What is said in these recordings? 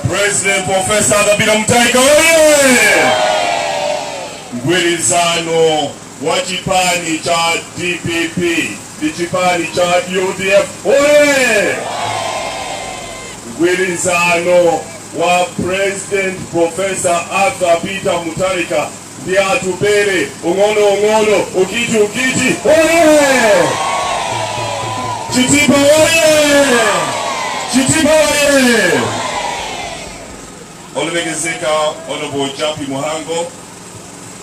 President Professor Agapita Mutharika oye! Mgwirizano wa chipani cha DPP ni chipani cha UDF oye! Mgwirizano wa President Professor Agapita Mutharika ndiye atupere ung'ono ukiti oye! Chitipa oye! Chitipa oye! Olemekezeka Honorable Japi Muhango,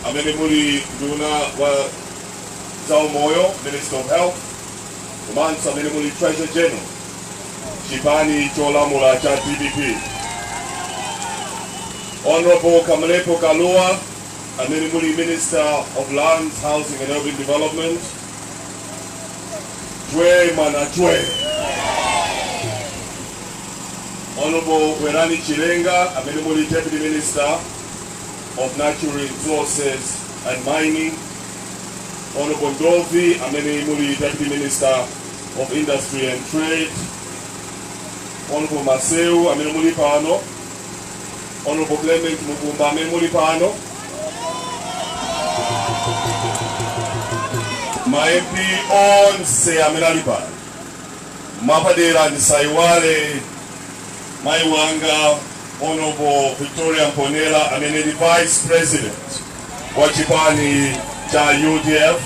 amene muli nduna wa Zaumoyo, Minister of Health, komanso amene muli Treasurer General, chipani cholamula cha DPP. Honorable Kamalepo Kalua, amene muli Minister of Lands, Housing and Urban Development, Chwe Manachwe. Honorable Werani Chilenga, amene muli Deputy Minister of Natural Resources and Mining. Honorable Ndovi, amene muli Deputy Minister of Industry and Trade. Honorable Maseu, amene muli pano. Honorable Clement Mukumba, amene muli pano. Ma MP onse amene ali pano. Mapadera ndisaiwale Maiwanga, Honorable Victoria Mponela, amene ni Vice President wa chipani cha UDF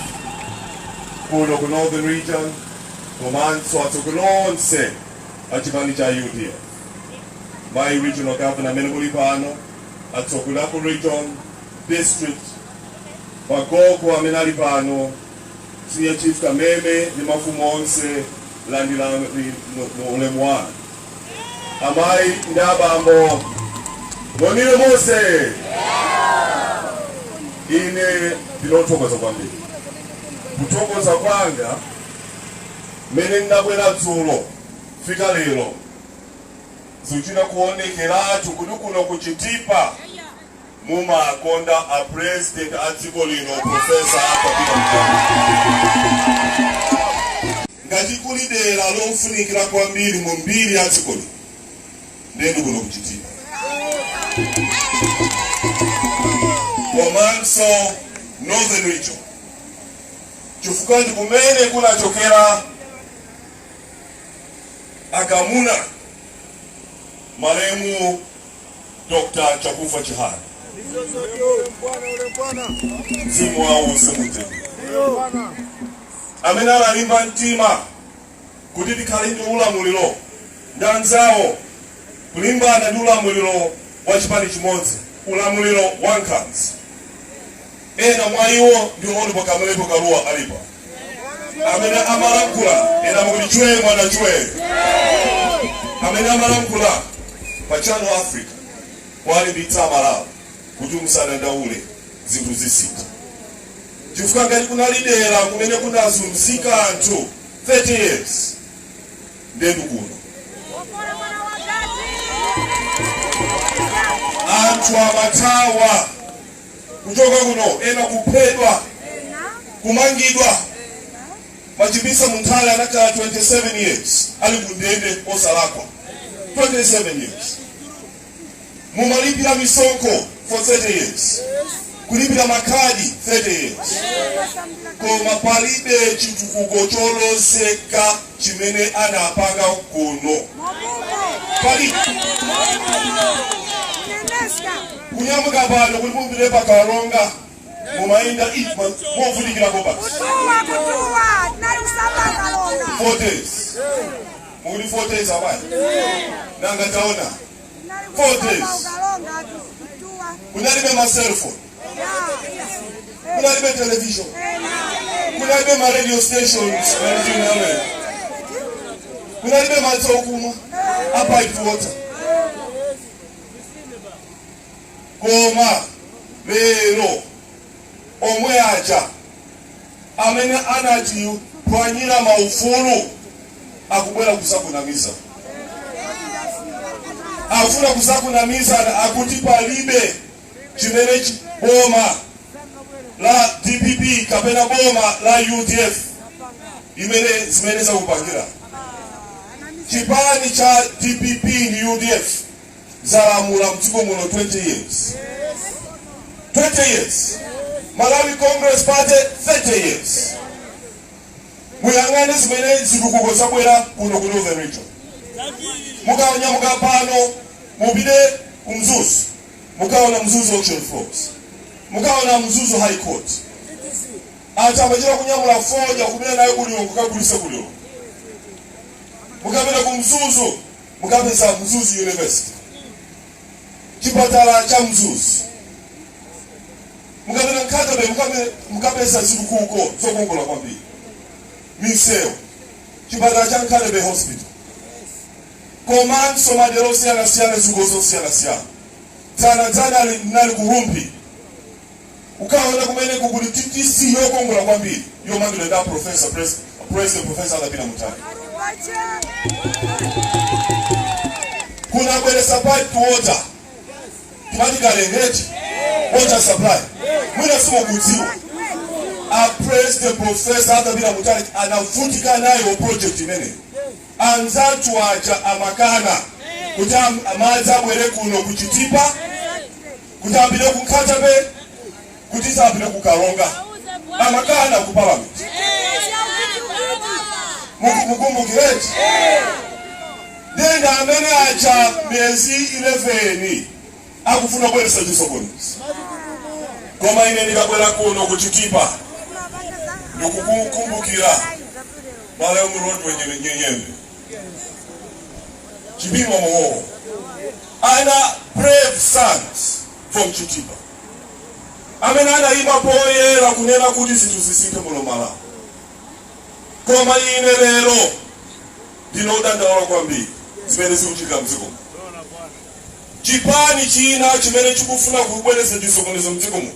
kuno ku Northern Region, komanso atsokolonse wa chipani cha UDF. My Regional Governor amene muli pano, atsokolaku Region, District, Bagoko amene ali pano, Senior Chief Kameme ni mafumu onse landila ulemu wanu. Amai ndabambo Monile Mose ine ndinotokoza kwambiri. Kutokoza kwanga mene ndabwera dzulo fika lero zuchina kuonekera kuno kuchitipa muma akonda a president adziko lino Professor Agapita Mutharika. Ngati kulidera lofunikira kwambiri mu mbiri adziko lino ndendu kuno kuchitipa. Komanso Northern Region chifukwa ndi kumene kunachokera akamuna maremu Dr. Chakufa Chihana. Mzimu wawo usemute. Amene analimba mtima kuti tikhale ndi ulamuliro ndanzawo kulimbana ndi ulamuliro wa chipani chimodzi, ulamuliro wankhanza. Ena mwa iwo ndi Honorable Kamalepo Kalua alipo, amene amalankhula ena mukuti Chwe Manachwe, amene amalankhula pa Channel Africa kwalimbitsa Malawi kuti musadandaule zinthu zisita. Chifukwa ngati kunalidera kumene kunazunzika anthu 30 years ndendu kuno. Anthu amatawa kuchoka kuno, ena kuphedwa, kumangidwa. Machibisa Muntale anakhala 27 years ali kundende osalakwa. 27 years. Mumalipira misonko for 30 years. Kulipira makadi 30 years. Koma palibe chitukuko choloseka chimene anapanga kuno. Palibe. Kunyamuka pano kulimumbire pakaronga mumainda itma movulikira ko basi 4 days. Muli 4 days away. Nanga taona 4 days. Kunalibe ma cell phone. Kunalibe television. Kunalibe ma radio stations. Kunalibe ma tokuma. Apart water. Koma lero omwe aja amene anati kwanyira maufulu akubwera kusakunamiza. Afuna kusakunamiza akuti palibe chimene boma la DPP kapena boma la UDF imene zimeneza kupangira. Chipani cha DPP ni UDF zalamula mdziko muno 20 years. 20 years. Malawi Congress Party 30 years. Muyangane zimene zitukuko zabwera kuno ku Northern Region. Mukaonyamuka pano mupite kumzuzu. Mukaona Mzuzu Auction Floors. Mukaona Mzuzu High Court. Atamajira kunyamula foja kumina nayo kulio kukagulisa kulio. Mukapita ku Mzuzu, mukapeza Mzuzu University. Chipatala cha Mzuzu. Mukapita Nkatabe mukapeza zitukuko zokongola kwambiri. Miseo. Chipatala cha Nkatabe Hospital. Command Somadero siyana zugozo siyana. Zana nali kurumpi. Ukaona kumene kuguli TTC yokongola kwambiri. Yomandule da President Professor Adapina Mutale. Kuna kwele supply to water. Kimatikale ngeti. Water supply. Mwina simo kutiwa. President Professor Adapina Mutale anavutika nayo project nene. Anzatu wacha amakana. Kuta amaza mwere kuno kuchitipa. Kutambile ku Nkatabe, kutambile ku Karonga. Amakana ku Parliament. Mukumbukireti. Nenda amene acha miezi 11 akufuna kwelesa disokonis. Koma ine ndikakwela kuno kuchitipa. Ndikukumbukira wale umurodi wenye nyembe. Chibinwa Moho. Ana brave sons from Chitipa. Amenana ima poyera kunena kuti zinthu zisinthe muno Malawi. Koma ine lero ndinodandaula kwambiri zimene zikuchitika mdziko. Chipani china chimene chikufuna kubwereza disokonezo mdziko muno.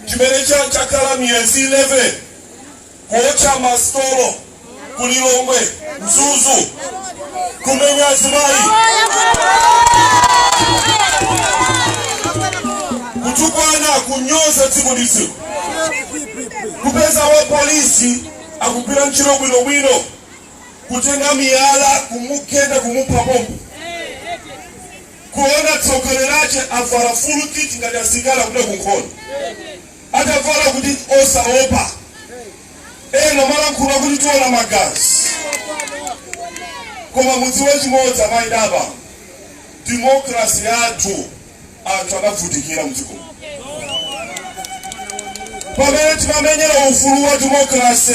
Chimene chakhala miyezi 11 kuocha mastolo kulilongwe Mzuzu kumenya azimayi kutukwana kunyoza dziko ndi dziko kupeza wa polisi akupira ntchito bwinobwino kutenga miyala kumukenda kumupha pompo kuona tsokolerache avala full kit ngati asikala kuda kunkhondo atavala kuti osaopa eno mala nkhula kuti tiona magazi. Koma mudzi wechimodzi amaidaba demokrasi yathu anthu akavutikira mdziko. Pamene timamenyera ufulu wa demokrasi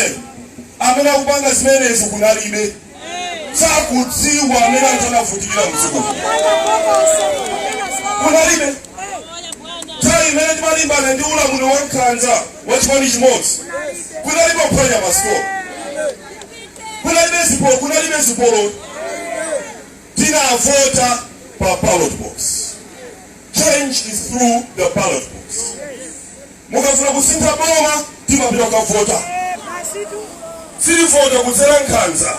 amene akupanga zimenezo kunalibe. Sakudziwa amene anthu akavutikira mdziko. Kunalibe. Tai imene timalimbana ndi ulamuliro wa Nkhanza wa chipani chimodzi. Kunalibe kuphwanya masitolo. Kunalibe zipolo. Tina vota per ballot box. Change is through the ballot box. Mukafuna kusintha boma timapita kuvota. Siri vota kudzera Nkhanza.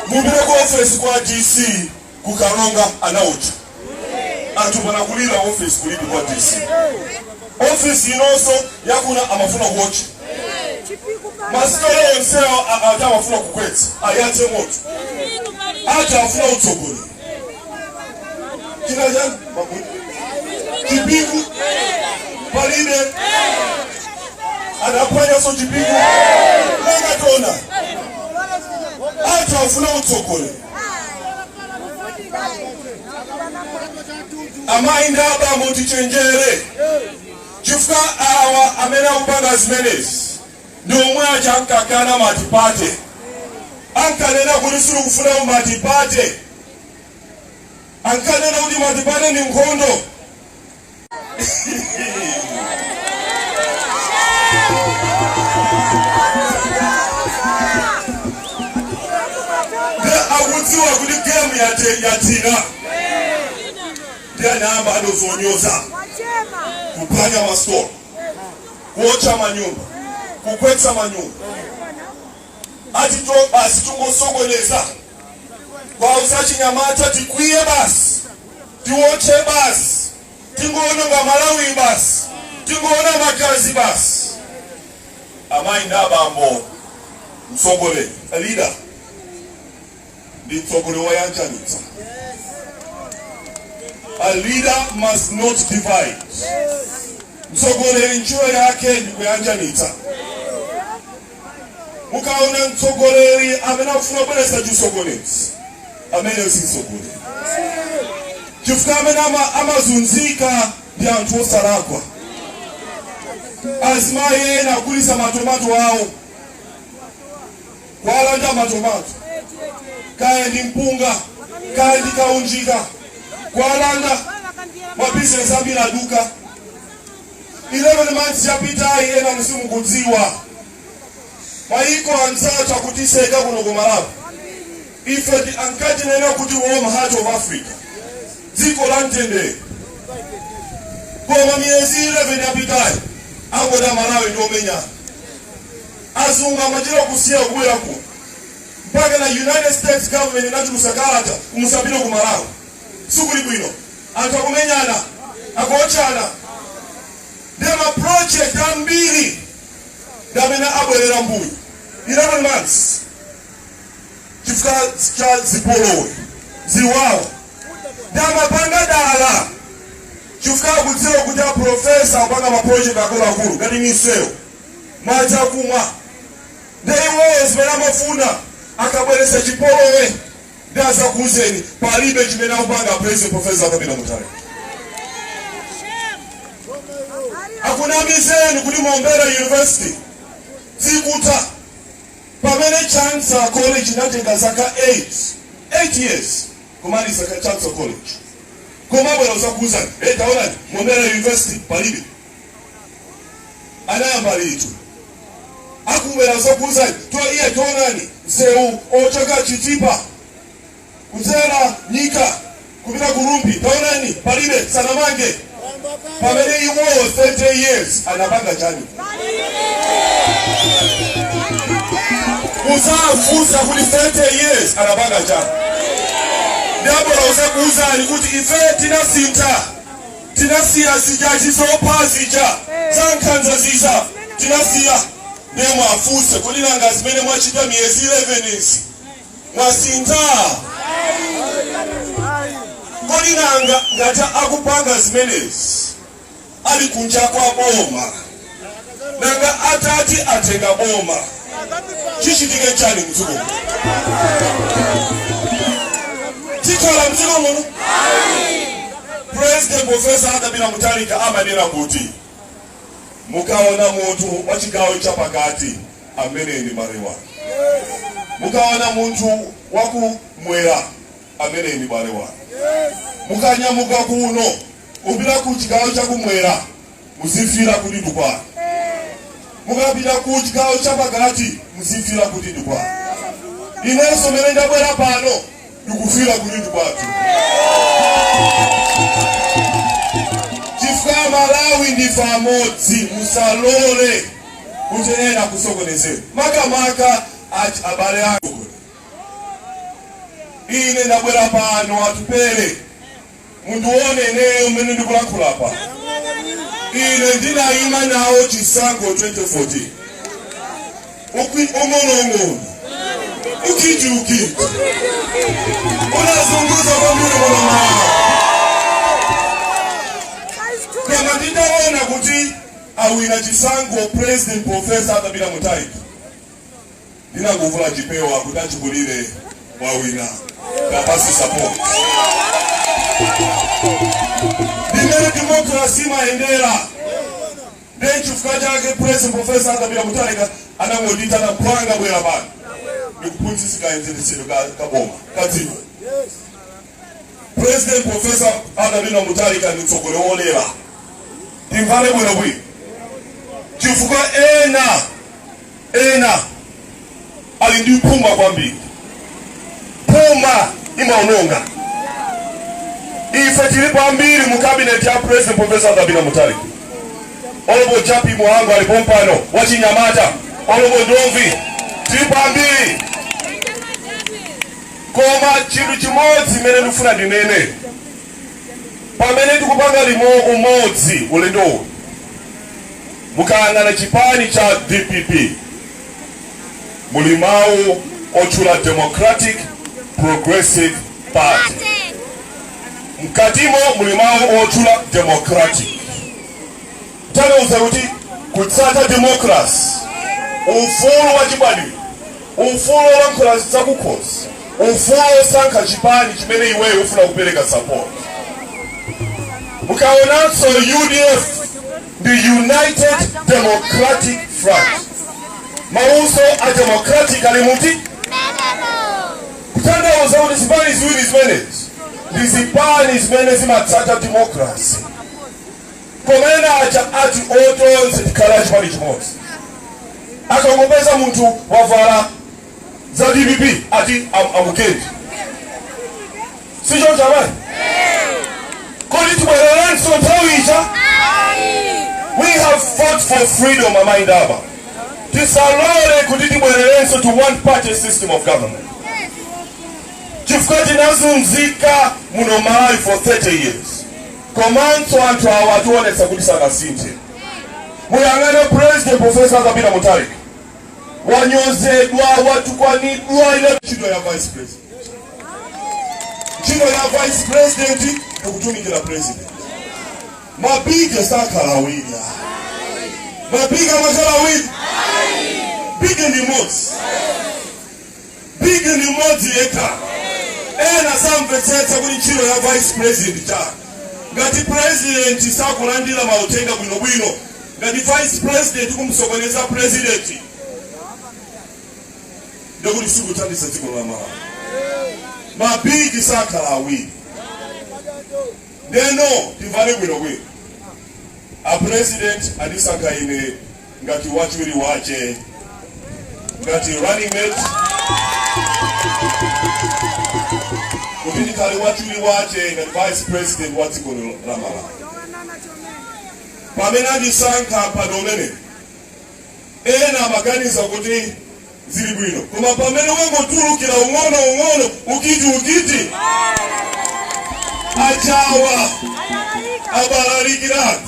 Mupite ku office kwa DC ku Karonga anaucha. Anthu panakulira office kulipi kwa DC. Office inonso yakuna amafuna kuocha. Masitolo yonseo atawafuna kukwetsa ayatse moto ata afuna utsogoli kina jani Chipiku palibe anapanya so Chipiku lenga tona ata afuna utsogoli amainda aba mutichenjere chifuka awa amene akupanga zimenezi nomwe achankakana matipate ankanena kuti siri kufuna matipate ankanena kuti matipate ni nkhondo. Akudziwa kuti game yatina ndiye namba adozonyoza kuphwanya masitolo kuocha manyumba kukwetsa manyumba ati to basi tungosokoleza kwa usachinyamata tikwiye basi tiwoche basi tingoona nga Malawi basi tingoona makazi basi amayi ndabambo msongole leader ndi mtsogoleri woyanjanitsa. A leader must not divide. Mtsogoleri ntchito yake ndi kuyanjanitsa. Mukaona mtsogoleri amene akufuna kubweretsa chisokonezo, amene si mtsogoleri. Chifukwa amene amazunzika ndi anthu osalakwa. Azimayi ena akulisa matomato awo, kwalanda matomato, kaya ndi mpunga, kaya ndi kaunjika, kwalanda mabizinesi ambiri aduka. 11 months yapitayi ena musimukudziwa. Maiko anzathu akutiseka kuno ku Malawi. Ife ankatinena kuti warm heart of Africa. Dziko la mtendere. Koma miyezi 11 yapitayi angoda Malawi ndi omenya. Azungu amachira kusiya kubwera kuno. Mpaka na United States government inatulusa kalata kumusabira ku Malawi. Sukuli bwino. Anthu akumenyana, akuochana. Dema project ambiri damena abwerera mbuyo. 11 months. Chifukwa cha zipolowe, ziwawa. Dama panga dala. Chifukwa kudziwa kuti profesa apanga maproject akulu ngati misewu. Madzi akumwa. Ndeiwo zimene amafuna akabweretsa chipolowe. Ndaza kuzeni palibe chimene akupanga president professor Akapinda Mutharika. Akunamizeni kuti Muombera University zikuta pamene Chancellor College inatenga zaka 8 years kumaliza Chancellor College. Koma bwera usakuza taona Muombera University palibe. Anayamba litu. Akubwera usakuza to iye tonani seu ochoka Chitipa. Kuzera Nyika kupita Kurumbi taonani palibe Sanamange. Pamene iwo 30 years anapanga chani. Uzafuza kuli 30 years anapanga chani. Ndabora usakuza ni kuti ife tinasiya sijaji zopazija zankanza ziza tinasiya nemo afuse kuli nanga zimene mwachita miyezi 11 isi mwasinta kuli nanga ngata akupanga zimenezi ali kunja kwa boma nanga atati atenga boma chichitike chani mtuko tikola mtuko muno President Professor Akapinda Mutharika amanena kuti mukaona muntu wachigawo chapakati amene ndi marewa. Mukaona muntu wakumwera amene ndi marewa. Mukanyamuka kuno upita ku chigawo chakumwera muzifira kuti ndukwa. Mukapita ku chigawo chapakati muzifira kuti ndukwa. Inenso mene ndabwera pano ndikufira kuti ndukwatu. Chifukwa Malawi ndi pamodzi musalole kuti ena kusokonezera. Makamaka ati abale anu. Ine ndabwera pano atupere. Munduone neyo mene ndikulankhula pa. Ine ndinayima nawo chisankho 2014. Umono. Ukiti. Unazunguza kwa mbili mwana. Kama nditaona kuti awina chisankho President Professor Akapinda Mutharika. Ndinanguvula chipewa kuti achibulire wawina. Kapasi support. Dimene democracy maendera. Chifukwa chake President Professor Akapinda Mutharika anangodita na kupanga bwera pano. Ndikuphunzitsa kaenzeresero kaboma kadziwa. President Professor Akapinda Mutharika ndi mtsogoleri wolera. Timvale bwino bwino. Chifukwa ena ali ndi puma kwambiri. Puma imaononga. Ife tilipo ambiri mu cabinet ya President Professor Akapinda Mutharika. Olobo Japi Muhangu alipompano wachinyamata. Olobo Ndomvi tilipo ambiri. Koma chinthu chimodzi mene ndifuna ndinene. Pamene tikupanga limo umodzi ulendo. Mukayang'ana chipani cha DPP. Mulimawu otchula Democratic Progressive Party. Mkatimo mulimawo otula Democratic. Tano uzauti kutsata democracy. Ufulu wa chibadi. Ufulu wa nkolasi za kukosi. Ufulu sanka chipani chimene iwe ufuna kupeleka support. Mukaonanso UDF, the United Democratic Front. Mauso a democratic alimuti. Kutanda uzauti zipani ziwini zimenezi. Zipani zimenezi matsata democracy. Komena acha ati otonse tikala chipani chimosi. Akangopeza muntu wavala za DPP ati amukendi. Sijo jamani? Kodi tubwelelani so tawicha? We have fought for freedom, Mama Indaba. Tisalole kuditi bwelelani so to one party system of government. Chifukati nazunzika munomai for 30 years. Komanso antu awatuone sakudisa na sinte. Muyangane President Professor Kabila Mutharika. Wanyozedwa watukwanidwa ile chido ya Vice President. Chido ya Vice President ukutumikila President. Mabige sakalawida. Mabiga makalawida. Bige ni mozi. Bige ni mozi eka. Ena samvetsetsa kuli chiro ya Vice President cha. Ngati President sakulandira mautenga bwino. Ngati Vice President kumsokoneza President. Ndakuli siku tandisa ziko la mara. Mabigi sakalawi. Neno tivale bwino. A President adisaka ine ngati wachwiri wache. Ngati running mate. Kali wachuli wache ngati Vice President watiko la mara. Pamena disanka padomene. Ena maganiza kuti zili bwino. Kuma pamene wengo tulukira ungono ukiti. Achawa. Abalarikira.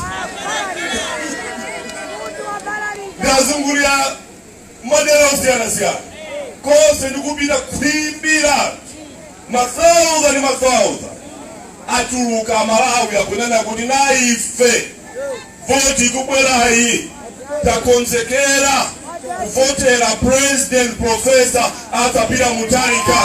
Gazunguria modelo siya. Kose ndikubira kuimbira. Masauza. Atuluka Malawi akunena kuti na ife. Voti kubwera hii. Takonsekera. Kuvotera President Professor Kabila Mutharika.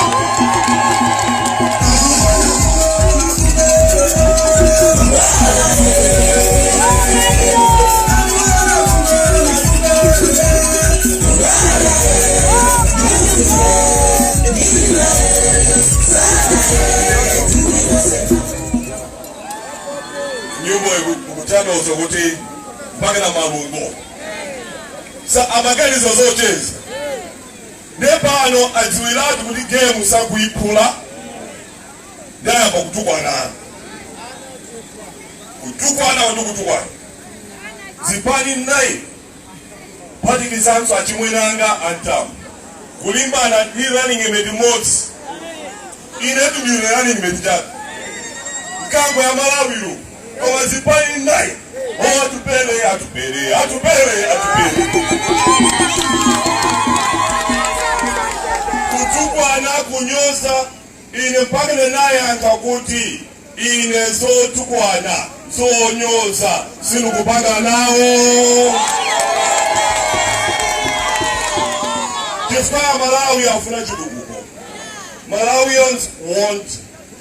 Nyumba mkutano usogote mpaka na marungo. Sa amagani zozotezi. Nepano aziwilatu kuti game sakuipula. Ndaya kwa kutukwana. Kutukwana wandu kutukwana. Zipani nai. Pati kisansu achimwenanga antamu. Kulimba na hii running emedimozi. Inetu biune running emedijatu. Mkango ya Malawiru. Kwa zipani nai. Atupele. Kutukwana kunyoza ine mpaka naye ankakuti ine so tukwana so nyoza sinu kupanga nao. Kifaa Malawi afuna chiduguko. Malawians want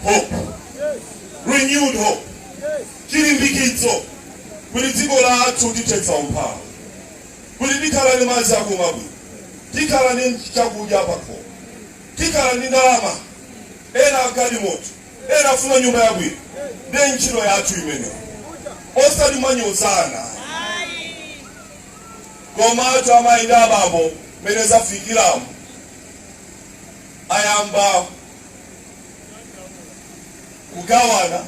hope. Renewed hope. Chilimbikitso. Kuli dziko lathu titetsa umphawi. Kuli tikhala ndi madzi akumabwino. Tikhala ndi chakudya pakho. Tikhala ndi ndalama. Ena akali moto. Ena afuna nyumba yabwino. Ndi ntchito yathu imeneyo. Osati manyozana. Koma atu amainda ababo meneza fikiramu. Ayamba kugawana.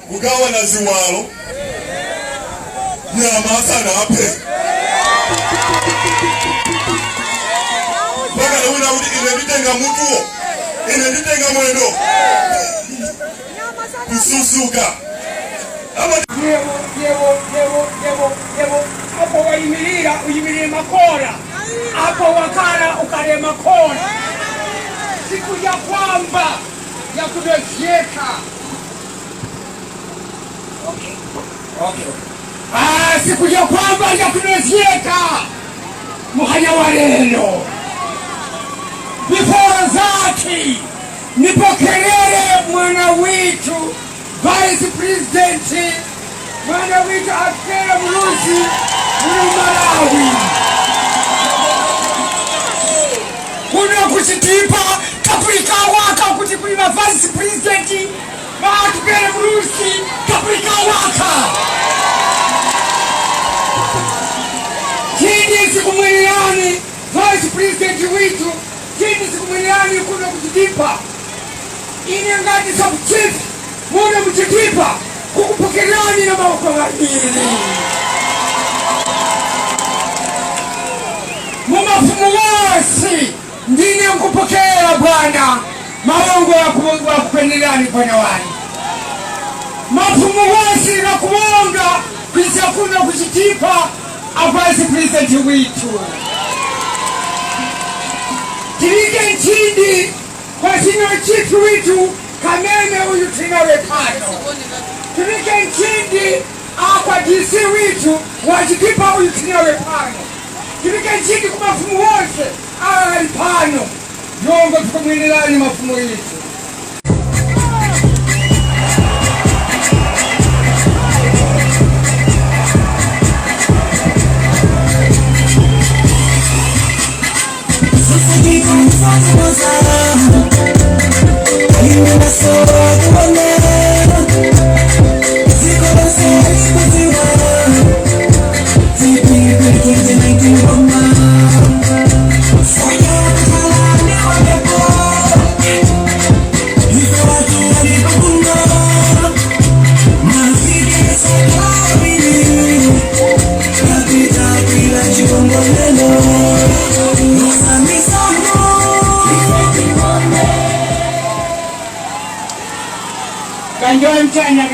Kugawana ziwalo. Nyama sana ape. Baka na una udi ineditenga mutuo. Ineditenga mwendo. Kususuka. Yewo. Apo wa imirira, uyimirira makora. Apo wakara Simon. Siku ya kwamba ya kudozieka. Okay. Siku ya kwamba ya kudozieka. Muhanya wa lelo. Before zaki. Nipokelele mwana witu Vice President mwana witu Akela Mulusi Malawi. Kuno kuchitipa kapulika waka kuti kuli ma Vice President Akela Mulusi kapulika waka. Chini sikumwiliani Vice President witu chini sikumwiliani kuno kuchitipa ini ngati sub-chief muna mchitipa kukupokelani na mawako mawili mumafumu wasi ndine mkupokea bwana maongo ya kupendelani bwana wani mafumu wasi na kuonga kisa kuna kuchitipa Vice President witu tilike nchindi kwa sino chifu witu Kameme uyu tinawe pano. Tulike nchindi kwa DC witu wajikipa uyu tinawe pano. Tulike nchindi kumafumu wose pano. Yongo tukumwililani mafumu witu.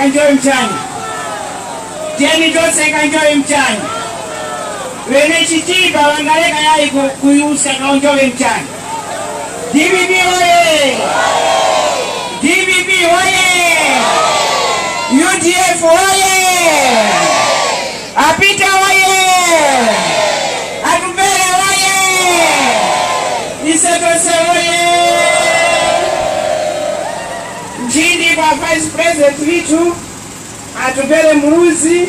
Kanjoy mchanya. Tieni dose kanjoy mchanya. Wene chitiba wangaleka yai kuyusa kanjoy mchanya. DBB oye! DBB oye! UDF oye! Apita oye! Atubele oye! Isetose oye! Nchindi kwa Vice President witu Atubele Mulusi.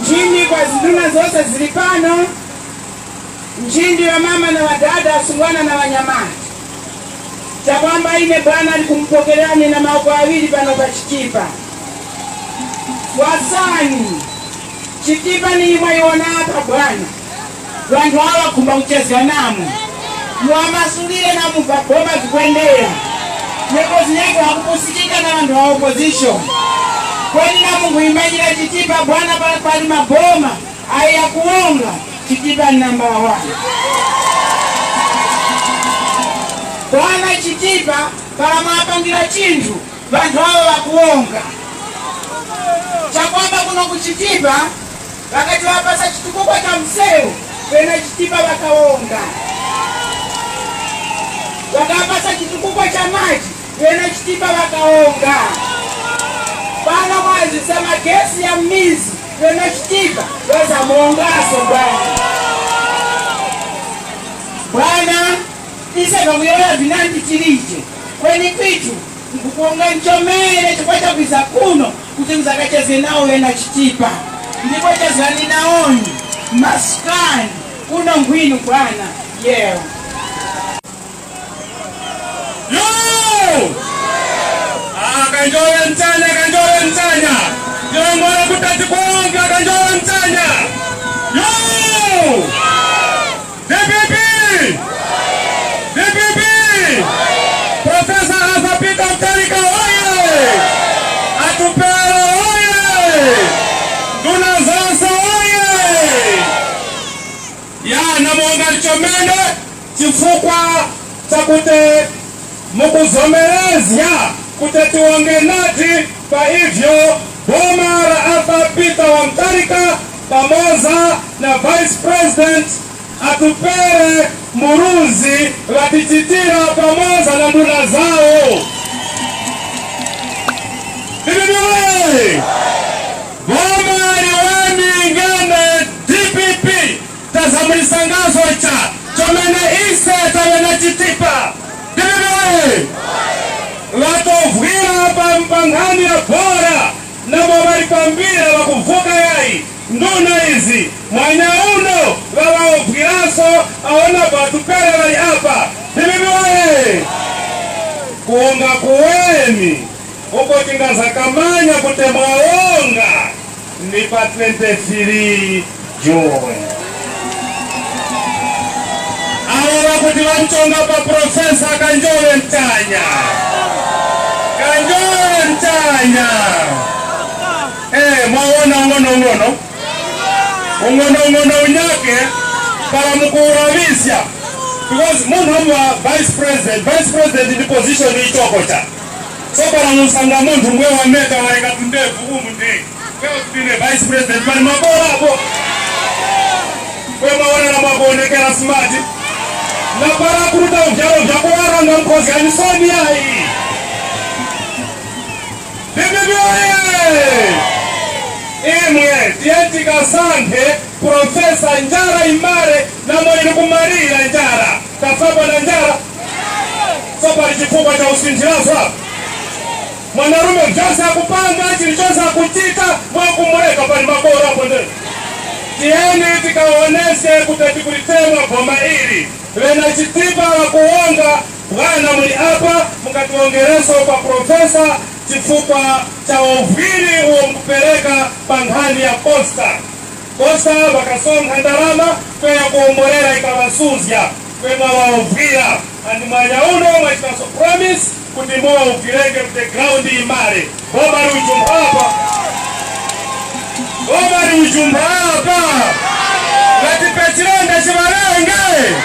Nchindi kwa ziduna zote zilipano. Nchindi wa mama na wadada Sungwana na Wanyamani. Chakwamba ine bwana alikumpokelani na maoko wawili pano pa Chitipa. Wasani Chitipa ni imaiona hapa bwana. Wantu hawa kumba uchezi wa namu muamasulile na mupapoma kukwendea nekozi yake hakupusikika na wantu wa opposition. Kwani na Mungu imajila Chitipa bwana pali maboma aya kuonga Chitipa namba 1. Bwana Chitipa para mapangira chintu vantu hao wakuonga. Chakwamba kuno kuchitipa wakati wapasa chitukukwa cha mseu wena Chitipa wakaonga. Wakapasa chitukukwa cha maji wena Chitipa wakaonga. Bana mwazi sema gesi ya mizi wena Chitipa weza muongaso bwana. Bwana iseka kuyoya vinandi chilije kweni kwitu mkukonga nchomele chukwacha kuisa kuno kuti mzakacheze nao wena Chitipa ndipo chazani naoni maskani kuno ngwinu bwana yeo. Yo! Kanjowe mtanya Yongora kutati kuonga kanjowe mtanya. Yo! DPP! DPP! Profesa Azapita Mtarika oye! Atupero oye! Dunazasa oye! Ya namuonga Chomene chifukwa chakute mukuzomelezya kutetiwonge nati. Kwa hivyo boma la Azapita wa Mtarika pamoja na Vice President Atupere Muruzi Vatichitira pamoja na nduna zao. Bibibiwe Boma Liwani Ngane DPP tazamulisangazo cha chomene ise tamena chitipa. Bibibiwe watovwira pa mpangani ya bora na mwabari pambira wakuvuka yai nduna hizi mwanyauno wawaovwiraso aona batupere wali hapa. Bibibiwe kuonga kuweni uko tingaza kamanya kutemwaonga ni pa 23 June. Awa wakuti wamchonga pa Profesa Kanjole Mtanya. Kanjole Mtanya. Mwaona ngono unyake para mkuuravisya. Because munhu wa vice president ni position ni chokocha. So para musanga muntu mwe wa meka warenga tundevu umundi. Kwa tine vice president bali mabora hapo. Kwa mawana na mabonekera smart. Na para kuruta ujalo vya kuwaranga mkozi anisoni hii. Bibibiwe! Imwe, tienti kasante, Profesa Njara Imare na mwini kumarira Njara. Tafaba na Njara. Sopa lichifupa cha usinjirazo hapa. Mwanarume mjose kupanga, chilichose kuchita, mwakumureka pali mabora hapo ndeni. Tieni tikaoneshe kutatikulitema boma hili. Wena chitipa wa kuonga, wana muli hapa, mkatuongereso kwa Profesa chifupa cha ovili uo mkupeleka panghani ya Costa. Costa wakasonga ndarama, kwe ya kuomborera ikawasuzya, kwe mwaovila. Andi mwanyauno mwachitaso promise, kutimoa ukirenge mte ground Imare. Bobari ujumba hapa. Bobari ujumba hapa. Lati pechirenda shimarenge.